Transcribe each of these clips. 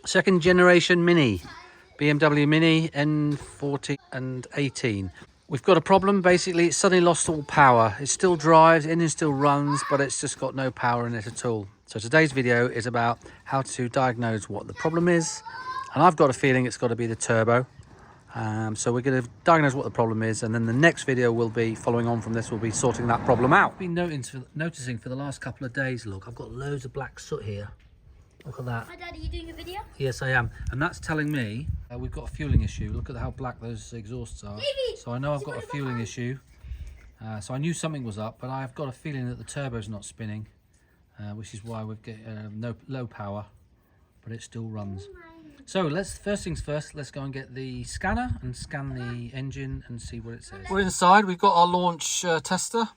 Second generation Mini, BMW Mini N14 and 18. We've got a problem. Basically, it's suddenly lost all power. It still drives, engine still runs, but it's just got no power in it at all. So today's video is about how to diagnose what the problem is. And I've got a feeling it's got to be the turbo. So we're going to diagnose what the problem is, and then the next video will be, following on from this, will be sorting that problem out. I've been noticing for the last couple of days, look, I've got loads of black soot here. Look at that. Hi Dad, are you doing a video? Yes, I am. And that's telling me we've got a fueling issue. Look at how black those exhausts are. Baby, so I know I've got a fueling issue. So I knew something was up, but I've got a feeling that the turbo's not spinning, which is why we've got low power, but it still runs. So first things first, let's go and get the scanner and scan the engine and see what it says. We're inside. We've got our launch tester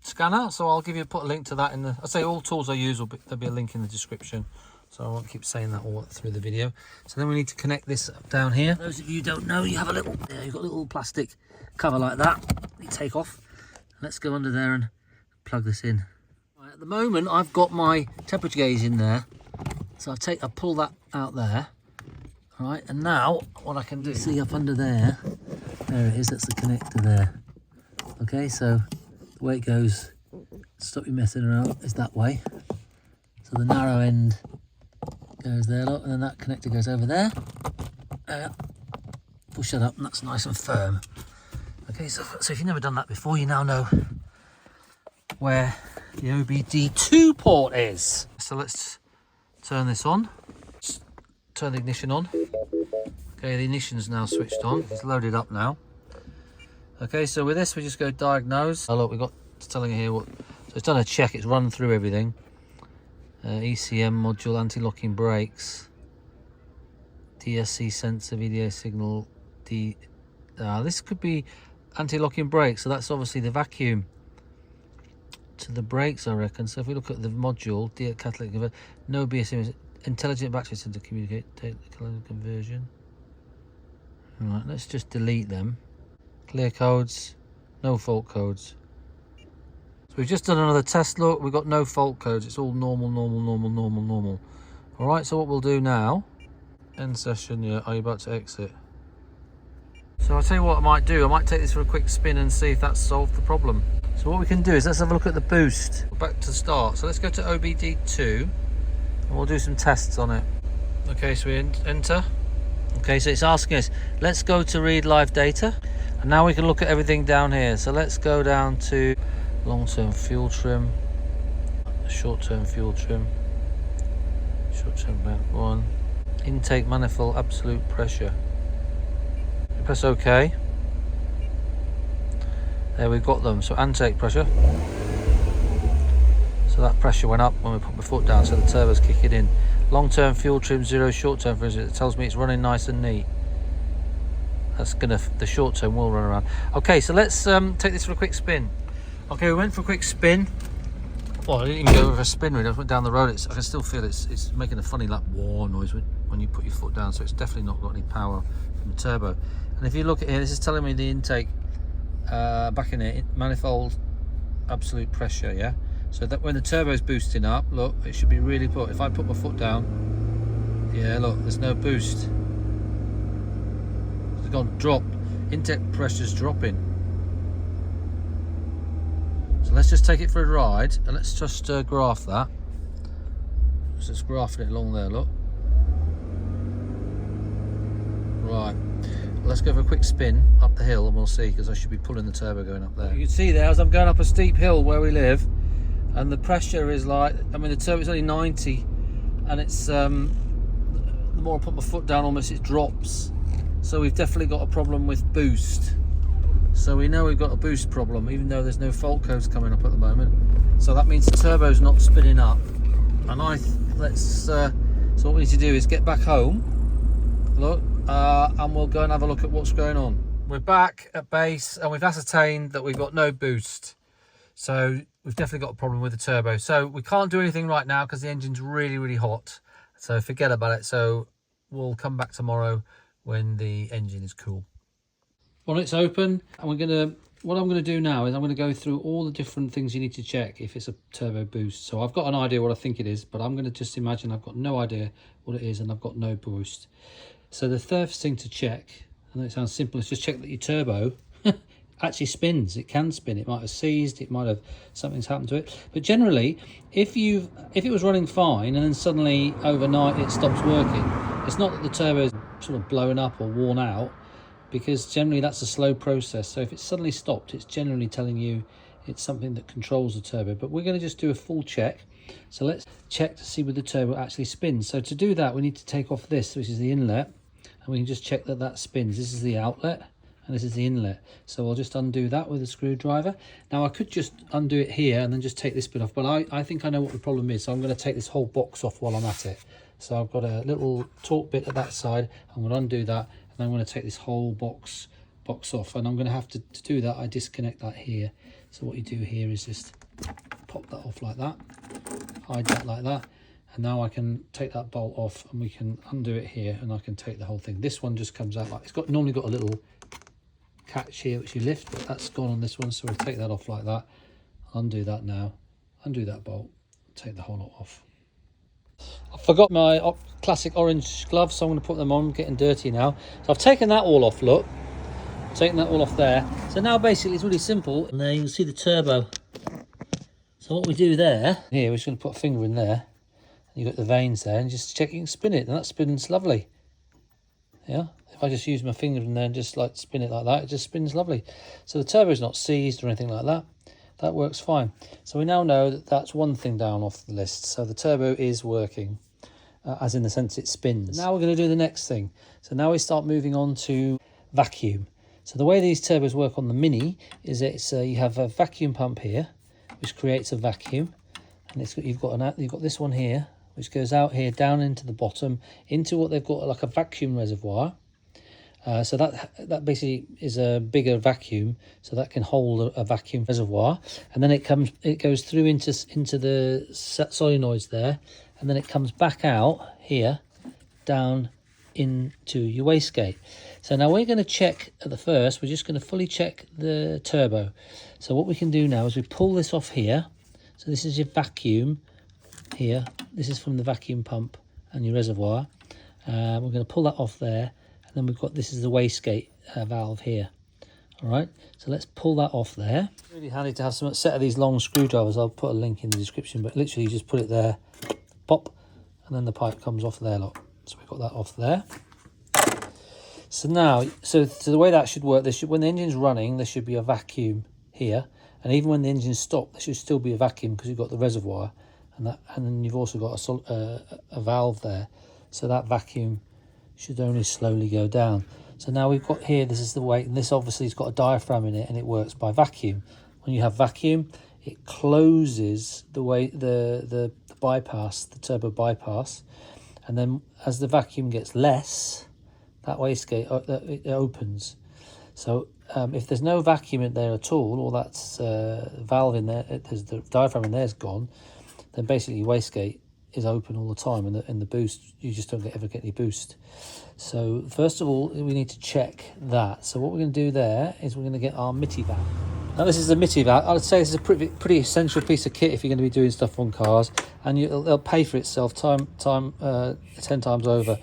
scanner, so I'll put a link to that in the. I say all tools I use there'll be a link in the description, so I won't keep saying that all through the video. So then we need to connect this up down here. Those of you who don't know, you have you've got a little plastic cover like that. You take off. Let's go under there and plug this in. Right, at the moment, I've got my temperature gauge in there, so I pull that out there. Right, and now what I can do, see up under there it is, that's the connector there. Okay, so the way it goes, stop you messing around, is that way. So the narrow end goes there, look, and then that connector goes over there. Push that up, and that's nice and firm. Okay, so if you've never done that before, you now know where the OBD2 port is. So let's turn this on. Turn the ignition on. Okay, the ignition's now switched on. It's loaded up now. Okay, so with this we just go diagnose. Oh look, it's telling you here what. So it's done a check. It's run through everything. ECM module, anti-locking brakes, DSC sensor, VDA signal. This could be anti-locking brakes. So that's obviously the vacuum to the brakes, I reckon. So if we look at the module, catalytic converter, no BSM. Intelligent battery center communicate conversion. Right, let's just delete them. Clear codes, no fault codes. So we've just done another test. Look, we've got no fault codes. It's all normal. All right, so what we'll do now, end session. Yeah, are you about to exit? So I'll tell you what I might do. I might take this for a quick spin and see if that's solved the problem. So what we can do is let's have a look at the boost. Back to the start. So let's go to OBD2. And we'll do some tests on it. Okay, so we enter. Okay, so it's asking us, let's go to read live data. And now we can look at everything down here. So let's go down to long-term fuel trim, short-term fuel trim, short-term one, intake manifold absolute pressure. Press OK. There we've got them. So intake pressure. So that pressure went up when we put my foot down, so the turbo's kicking in. Long-term fuel trim 0, short-term for it tells me it's running nice and neat. That's the short-term will run around. Okay, so let's take this for a quick spin. Okay, we went for a quick spin. Well, I didn't even go for a spin really. I went down the road. I can still feel it's making a funny like wah noise when you put your foot down. So it's definitely not got any power from the turbo. And if you look at here, this is telling me the intake back in here, manifold absolute pressure, yeah. So that when the turbo's boosting up, look, it should be really put. If I put my foot down, yeah, look, there's no boost. It's gone dropped. Intake pressure's dropping. So let's just take it for a ride and let's just graph that. So just graphing it along there, look. Right. Let's go for a quick spin up the hill and we'll see, because I should be pulling the turbo going up there. You can see there as I'm going up a steep hill where we live. And the pressure is like, I mean, the turbo's only 90, and it's the more I put my foot down, almost it drops. So we've definitely got a problem with boost. So we know we've got a boost problem, even though there's no fault codes coming up at the moment. So that means the turbo's not spinning up. And so what we need to do is get back home, look, and we'll go and have a look at what's going on. We're back at base, and we've ascertained that we've got no boost. So we've definitely got a problem with the turbo. So we can't do anything right now because the engine's really hot. So forget about it. So we'll come back tomorrow when the engine is cool. Bonnet's open, and we're going to what I'm going to do now is I'm going to go through all the different things you need to check if it's a turbo boost. So I've got an idea what I think it is, but I'm going to just imagine I've got no idea what it is and I've got no boost. So the first thing to check, I know it sounds simple, is just check that your turbo actually spins. It can spin. It might have seized, it might have, something's happened to it. But generally, if it was running fine and then suddenly overnight it stops working, it's not that the turbo is sort of blown up or worn out, because generally that's a slow process. So if it's suddenly stopped, it's generally telling you it's something that controls the turbo. But we're going to just do a full check. So let's check to see whether the turbo actually spins. So to do that, we need to take off this, which is the inlet, and we can just check that that spins. This is the outlet and this is the inlet. So I'll just undo that with a screwdriver. Now I could just undo it here and then just take this bit off, but I think I know what the problem is. So I'm going to take this whole box off while I'm at it. So I've got a little torque bit at that side. I'm going to undo that, and I'm going to take this whole box off, and I'm going to have to do that. I disconnect that here. So what you do here is just pop that off like that, hide that like that, and now I can take that bolt off and we can undo it here, and I can take the whole thing. This one just comes out like, it's got normally got a little catch here which you lift, but that's gone on this one, so we'll take that off like that. Undo that now, undo that bolt, take the whole lot off. I forgot my classic orange gloves, so I'm going to put them on. Getting dirty now. So I've taken that all off, look. Taken that all off there. So now basically it's really simple. And there you can see the turbo. So what we do there, here we're just going to put a finger in there. You've got the vanes there, and just check you can spin it, and that spins lovely. Yeah, if I just use my finger in there and just like spin it like that, it just spins lovely. So the turbo is not seized or anything like that. That works fine. So we now know that that's one thing down off the list. So the turbo is working, as in the sense it spins. Now we're going to do the next thing. So now we start moving on to vacuum. So the way these turbos work on the Mini is it's you have a vacuum pump here, which creates a vacuum, and you've got this one here, which goes out here down into the bottom into what they've got like a vacuum reservoir. So that basically is a bigger vacuum, so that can hold a vacuum reservoir, and then it goes through into the solenoids there, and then it comes back out here down into your wastegate. So now we're going to check at the first, we're just going to fully check the turbo. So what we can do now is we pull this off here. So this is your vacuum here, this is from the vacuum pump and your reservoir. We're going to pull that off there. And then we've got, this is the wastegate valve here. All right, so let's pull that off there. It's really handy to have some set of these long screwdrivers. I'll put a link in the description, but literally you just put it there, pop, and then the pipe comes off there, look. So we've got that off there. So now, so the way that should work, when the engine's running, there should be a vacuum here, and even when the engine's stopped, there should still be a vacuum because you've got the reservoir, and then you've also got a valve there, so that vacuum should only slowly go down. So now we've got here, this is the way, and this obviously has got a diaphragm in it, and it works by vacuum. When you have vacuum, it closes the way the bypass, the turbo bypass, and then as the vacuum gets less, that wastegate it opens. So if there's no vacuum in there at all, or that's valve in there, there's the diaphragm in there is gone, then basically your wastegate is open all the time, and in the boost you just don't ever get any boost. So first of all we need to check that. So what we're going to do there is we're going to get our Mityvac. Now this is the Mityvac. I'd say this is a pretty essential piece of kit if you're going to be doing stuff on cars, and it'll pay for itself 10 times over.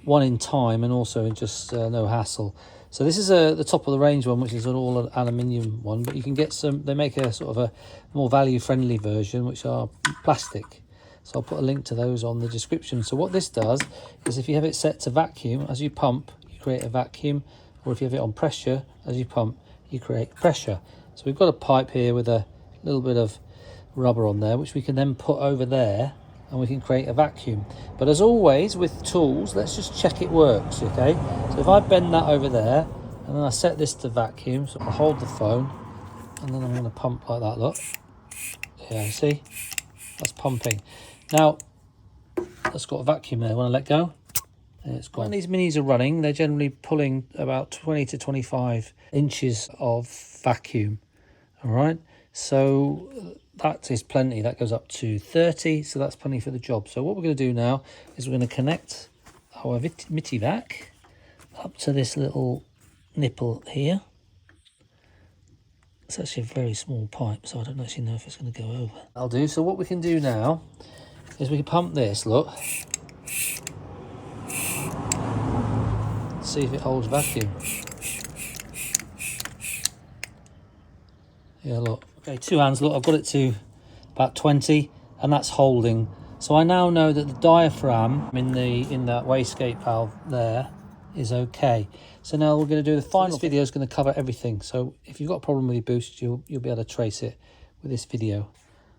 One in time, and also in just no hassle. So this is the top of the range one, which is an all aluminium one, but you can get some, they make a sort of a more value friendly version which are plastic. So I'll put a link to those on the description. So what this does is if you have it set to vacuum, as you pump, you create a vacuum, or if you have it on pressure, as you pump, you create pressure. So we've got a pipe here with a little bit of rubber on there, which we can then put over there, and we can create a vacuum. But as always with tools, let's just check it works, okay? So if I bend that over there, and then I set this to vacuum, so I'll hold the phone, and then I'm going to pump like that, look. Yeah, see? That's pumping. Now, that's got a vacuum there. When I let go, and it's gone. When these Minis are running, they're generally pulling about 20 to 25 inches of vacuum. All right, so that is plenty. That goes up to 30, so that's plenty for the job. So what we're going to do now is we're going to connect our Mityvac up to this little nipple here. It's actually a very small pipe, so I don't actually know if it's going to go over. I'll do. So what we can do now is we can pump this, look. See if it holds vacuum. Yeah, look. Okay, 2 hands, look, I've got it to about 20, and that's holding. So I now know that the diaphragm in that wastegate valve there is okay. So now we're going to do the final. This video is going to cover everything. So if you've got a problem with your boost, you'll be able to trace it with this video.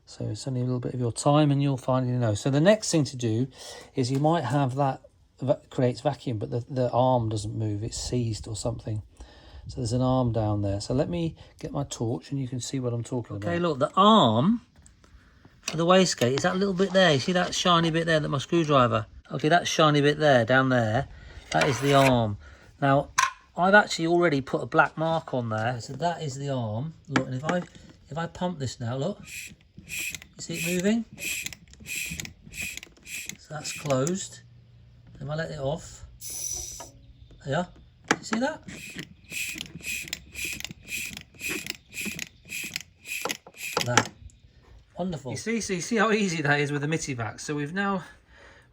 So it's only a little bit of your time, and you'll finally know. So the next thing to do is you might have that creates vacuum, but the arm doesn't move. It's seized or something. So there's an arm down there. So let me get my torch, and you can see what I'm talking about. Okay, look, the arm for the wastegate is that little bit there. You see that shiny bit there, that my screwdriver? Okay, that shiny bit there, down there, that is the arm. Now, I've actually already put a black mark on there. So that is the arm. Look, and if I pump this now, look. You see it moving? So that's closed. If I let it off, there, you see that? That. Wonderful. You see how easy that is with the Mityvac. So we've now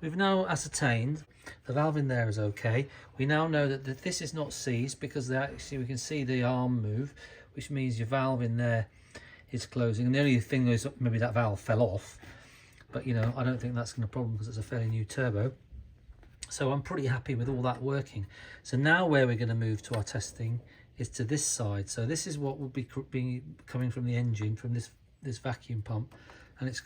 ascertained the valve in there is okay. We now know that this is not seized because we can see the arm move, which means your valve in there is closing. And the only thing is maybe that valve fell off, but you know, I don't think that's going to be a problem because it's a fairly new turbo. So I'm pretty happy with all that working. So now where we're going to move to our testing is to this side. So this is what will be coming from the engine, from this vacuum pump, and it's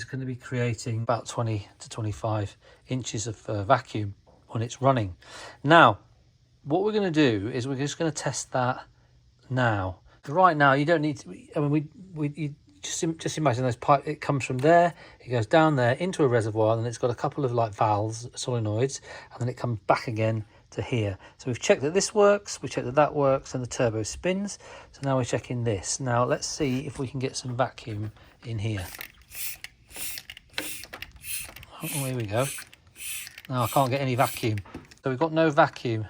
going to be creating about 20 to 25 inches of vacuum when it's running. Now, what we're going to do is we're just going to test that now. Right now, you don't need to. I mean, you just imagine those pipes. It comes from there, it goes down there into a reservoir, and it's got a couple of like valves, solenoids, and then it comes back again to here. So we've checked that this works, we checked that that works, and the turbo spins. So now we're checking this. Now let's see if we can get some vacuum in here. Oh, here we go. Now I can't get any vacuum. So we've got no vacuum.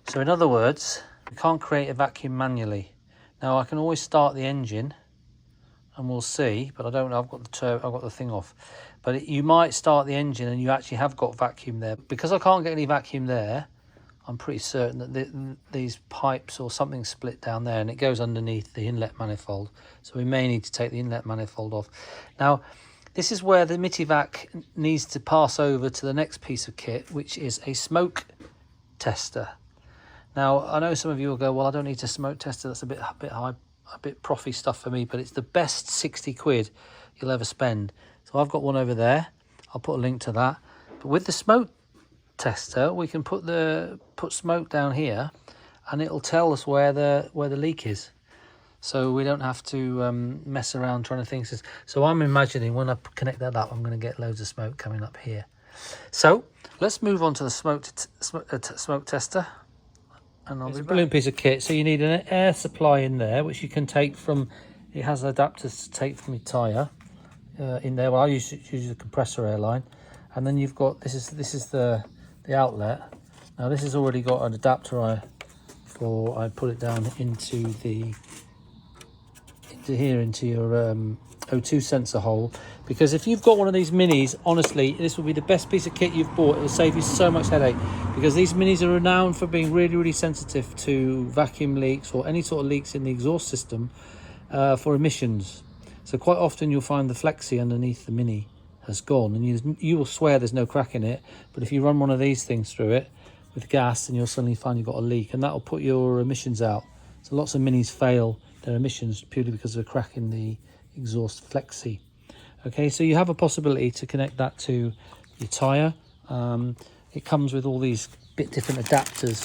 So in other words, we can't create a vacuum manually. Now I can always start the engine, and we'll see, but I don't know, I've got the thing off. But you might start the engine and you actually have got vacuum there. Because I can't get any vacuum there, I'm pretty certain that these pipes or something split down there, and it goes underneath the inlet manifold. So we may need to take the inlet manifold off. Now, this is where the Mityvac needs to pass over to the next piece of kit, which is a smoke tester. Now, I know some of you will go, well, I don't need a smoke tester, that's a bit high, a bit profy stuff for me, but it's the best 60 quid you'll ever spend. So I've got one over there. I'll put a link to that. But with the smoke tester, we can put smoke down here, and it'll tell us where the leak is. So we don't have to mess around trying to think. So I'm imagining when I connect that up, I'm going to get loads of smoke coming up here. So let's move on to the smoke tester. And it's a brilliant piece of kit. So you need an air supply in there, which you can take from. It has adapters to take from your tyre in there. Well, I use the compressor air line, and then you've got this is the outlet. Now this has already got an adapter. I put it down into your O2 sensor hole, because if you've got one of these minis, honestly, this will be the best piece of kit you've bought. It will save you so much headache, because these minis are renowned for being really, really sensitive to vacuum leaks or any sort of leaks in the exhaust system for emissions. So quite often you'll find the flexi underneath the mini has gone, and you will swear there's no crack in it, but if you run one of these things through it with gas, then you'll suddenly find you've got a leak, and that will put your emissions out. So lots of minis fail their emissions purely because of a crack in the exhaust flexi. Okay, so you have a possibility to connect that to your tyre. It comes with all these different adapters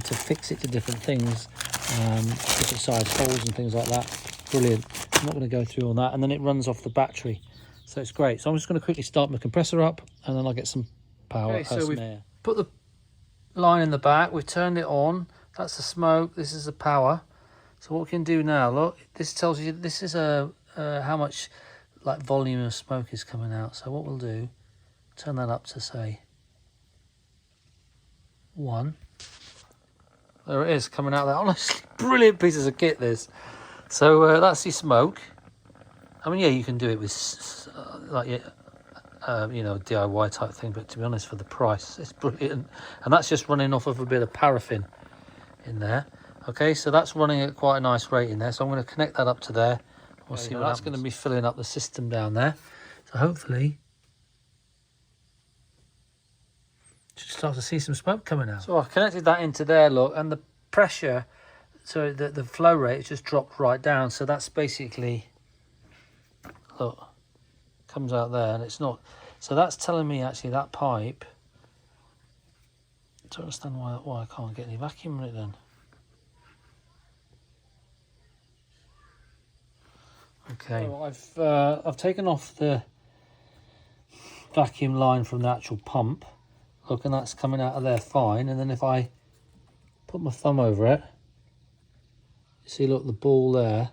to fix it to different things, different size holes and things like that. Brilliant. I'm not going to go through all that, and then it runs off the battery, so it's great. So I'm just going to quickly start my compressor up, and then I'll get some power. Okay, so we've put the line in the back, we've turned it on. That's the smoke, this is the power. So what we can do now, look, this tells you this is how much like volume of smoke is coming out. So what we'll do, turn that up to say 1. there it is coming out there. Honestly, brilliant pieces of kit this. So that's the smoke. I mean, yeah, you can do it with like you know, DIY type thing, but to be honest, for the price, it's brilliant. And that's just running off of a bit of paraffin in there. Okay, so that's running at quite a nice rate in there. So I'm going to connect that up to there. We'll see what that's going to be filling up the system down there. So hopefully, should start to see some smoke coming out. So I've connected that into there, look, and the pressure, so the flow rate has just dropped right down. So that's basically, look, comes out there, and it's not. So that's telling me actually that pipe. I don't understand why I can't get any vacuum in it then. Okay, so I've taken off the vacuum line from the actual pump. Look, and that's coming out of there fine. And then if I put my thumb over it, you see, look, the ball there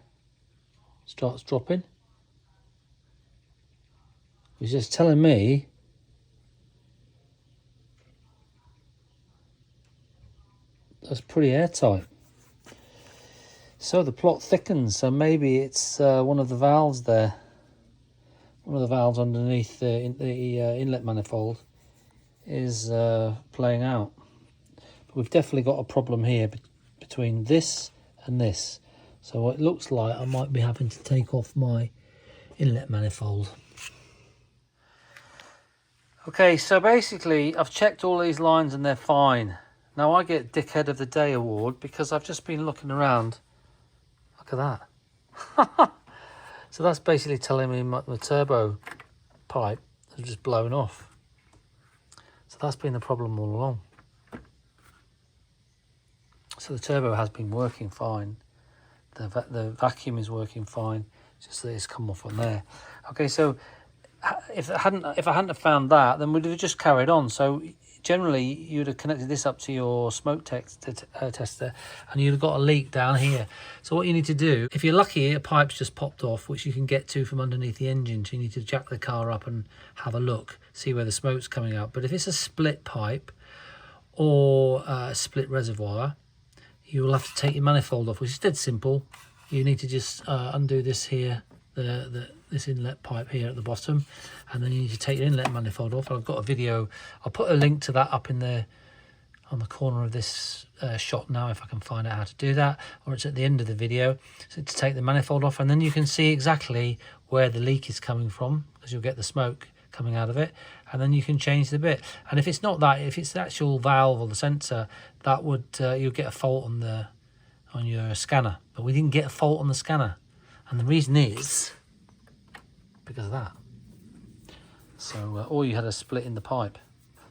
starts dropping. It's just telling me that's pretty airtight. So the plot thickens, so maybe it's one of the valves there. One of the valves underneath the inlet manifold is playing out. But we've definitely got a problem here between this and this. So it looks like I might be having to take off my inlet manifold. Okay, so basically I've checked all these lines and they're fine. Now I get Dickhead of the Day award because I've just been looking around. Look at that. So that's basically telling me my turbo pipe has just blown off. So that's been the problem all along. So the turbo has been working fine. The vacuum is working fine. It's just that it's come off on there. Okay, so if I hadn't have found that, then we'd have just carried on. So generally you'd have connected this up to your smoke tester, and you'd have got a leak down here. So what you need to do, if you're lucky, a pipe's just popped off, which you can get to from underneath the engine. So you need to jack the car up and have a look, see where the smoke's coming out. But if it's a split pipe or a split reservoir, you will have to take your manifold off, which is dead simple. You need to just undo this here, this inlet pipe here at the bottom, and then you need to take your inlet manifold off. I've got a video, I'll put a link to that up in the on the corner of this shot now, if I can find out how to do that, or it's at the end of the video. So to take the manifold off, and then you can see exactly where the leak is coming from, because you'll get the smoke coming out of it, and then you can change the bit. And if it's not that, if it's the actual valve or the sensor, that would you'll get a fault on your scanner. But we didn't get a fault on the scanner, and the reason is because of that. So or you had a split in the pipe.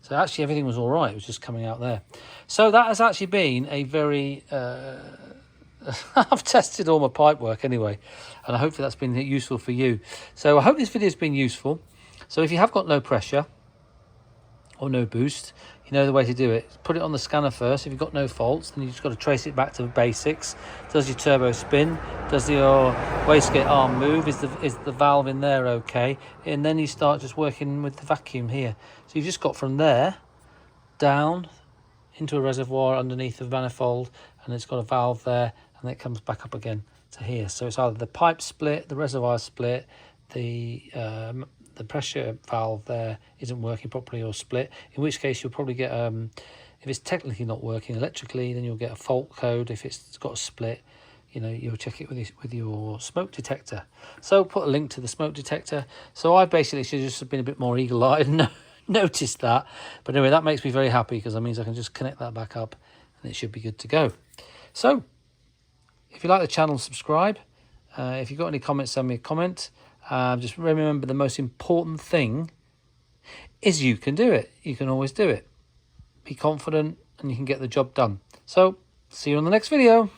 So actually everything was all right, it was just coming out there. So that has actually been a very I've tested all my pipe work anyway, and hopefully that's been useful for you. So I hope this video has been useful. So if you have got no pressure or no boost, you know the way to do it. Put it on the scanner first. If you've got no faults, then you've just got to trace it back to the basics. Does your turbo spin? Does your wastegate arm move? Is the valve in there okay? And then you start just working with the vacuum here. So you've just got from there down into a reservoir underneath the manifold, and it's got a valve there, and it comes back up again to here. So it's either the pipe split, the reservoir split, the pressure valve there isn't working properly or split, in which case you'll probably get, if it's technically not working electrically, then you'll get a fault code. If it's got a split, you know, you'll check it with your smoke detector. So put a link to the smoke detector. So I basically should just have been a bit more eagle-eyed and noticed that. But anyway, that makes me very happy, because that means I can just connect that back up and it should be good to go. So if you like the channel, subscribe. If you've got any comments, send me a comment. Just remember, the most important thing is you can do it. You can always do it. Be confident and you can get the job done. So see you on the next video.